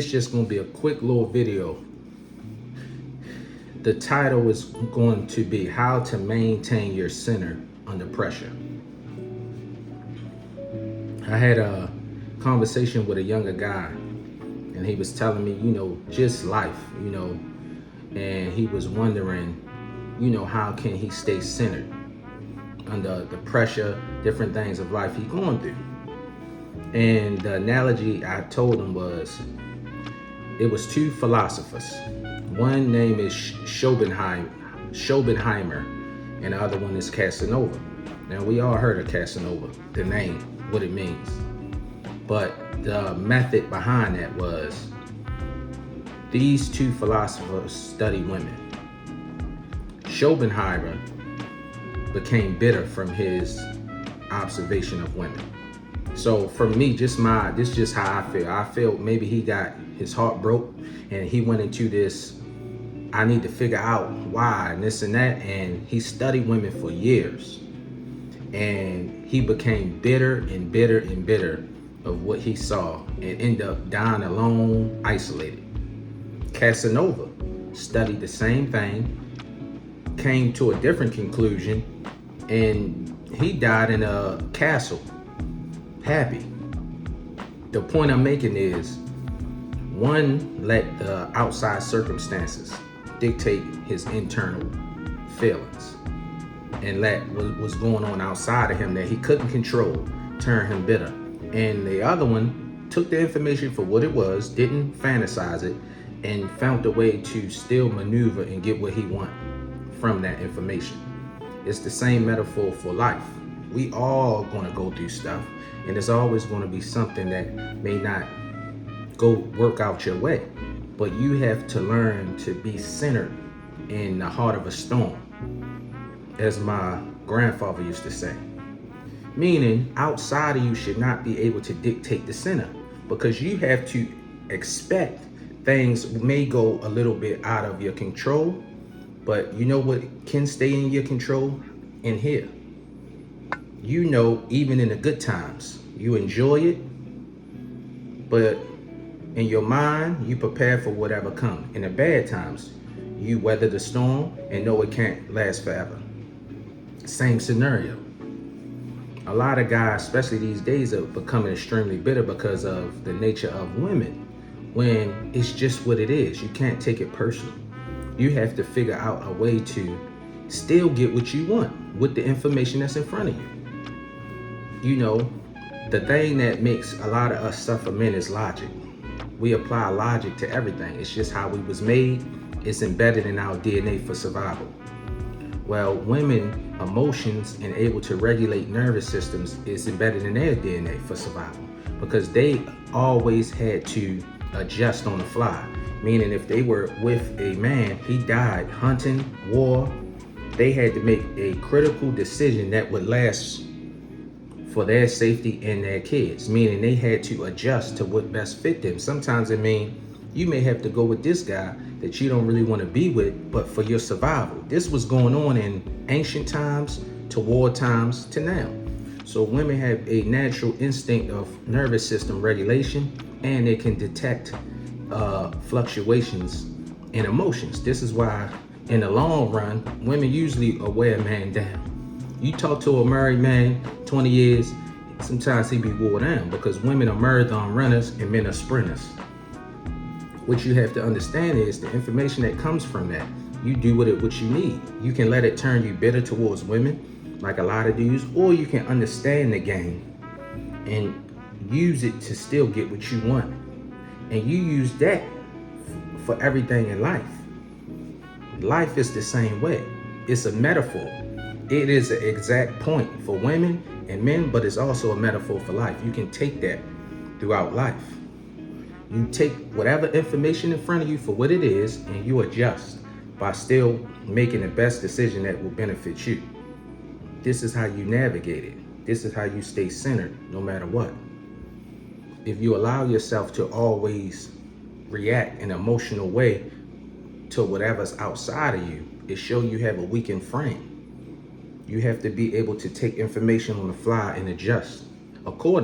It's just going to be a quick little video. The title is going to be How to Maintain Your Center Under Pressure. I had a conversation with a younger guy, and he was telling me, just life, and he was wondering, how can he stay centered under the pressure, different things of life he's going through. And the analogy I told him was, it was two philosophers. One name is Schopenhauer, and the other one is Casanova. Now, we all heard of Casanova, the name, what it means. But the method behind that was, these two philosophers study women. Schopenhauer became bitter from his observation of women. So for me, this is just how I feel. I feel maybe he got his heart broke and he went into this, I need to figure out why and this and that. And he studied women for years. And he became bitter and bitter and bitter of what he saw and ended up dying alone, isolated. Casanova studied the same thing, came to a different conclusion, and he died in a castle, happy. The point I'm making is, one let the outside circumstances dictate his internal feelings, and let what was going on outside of him that he couldn't control turn him bitter. And the other one took the information for what it was, didn't fantasize it, and found a way to still maneuver and get what he wanted from that information. It's the same metaphor for life. We all gonna go through stuff, and there's always gonna be something that may not go work out your way. But you have to learn to be centered in the heart of a storm, as my grandfather used to say. Meaning, outside of you should not be able to dictate the center, because you have to expect things may go a little bit out of your control. But you know what can stay in your control? In here. Even in the good times, you enjoy it, but in your mind, you prepare for whatever comes. In the bad times, you weather the storm and know it can't last forever. Same scenario. A lot of guys, especially these days, are becoming extremely bitter because of the nature of women, when it's just what it is. You can't take it personal. You have to figure out a way to still get what you want with the information that's in front of you. The thing that makes a lot of us suffer men is logic. We apply logic to everything. It's just how we was made. It's embedded in our DNA for survival. Well, women, emotions and able to regulate nervous systems is embedded in their DNA for survival, because they always had to adjust on the fly. Meaning, if they were with a man, he died hunting, war, they had to make a critical decision that would last for their safety and their kids. Meaning, they had to adjust to what best fit them. Sometimes it means you may have to go with this guy that you don't really want to be with, but for your survival. This was going on in ancient times to war times to now. So women have a natural instinct of nervous system regulation, and they can detect fluctuations in emotions. This is why in the long run, women usually wear a man down. You talk to a married man 20 years, sometimes he be wore down, because women are marathon runners and men are sprinters. What you have to understand is the information that comes from that, you do with it what you need. You can let it turn you bitter towards women, like a lot of dudes, or you can understand the game and use it to still get what you want. And you use that for everything in life. Life is the same way. It's a metaphor. It is an exact point for women and men, but it's also a metaphor for life. You can take that throughout life. You take whatever information in front of you for what it is, and you adjust by still making the best decision that will benefit you. This is how you navigate it. This is how you stay centered no matter what. If you allow yourself to always react in an emotional way to whatever's outside of you, it shows you have a weakened frame. You have to be able to take information on the fly and adjust accordingly.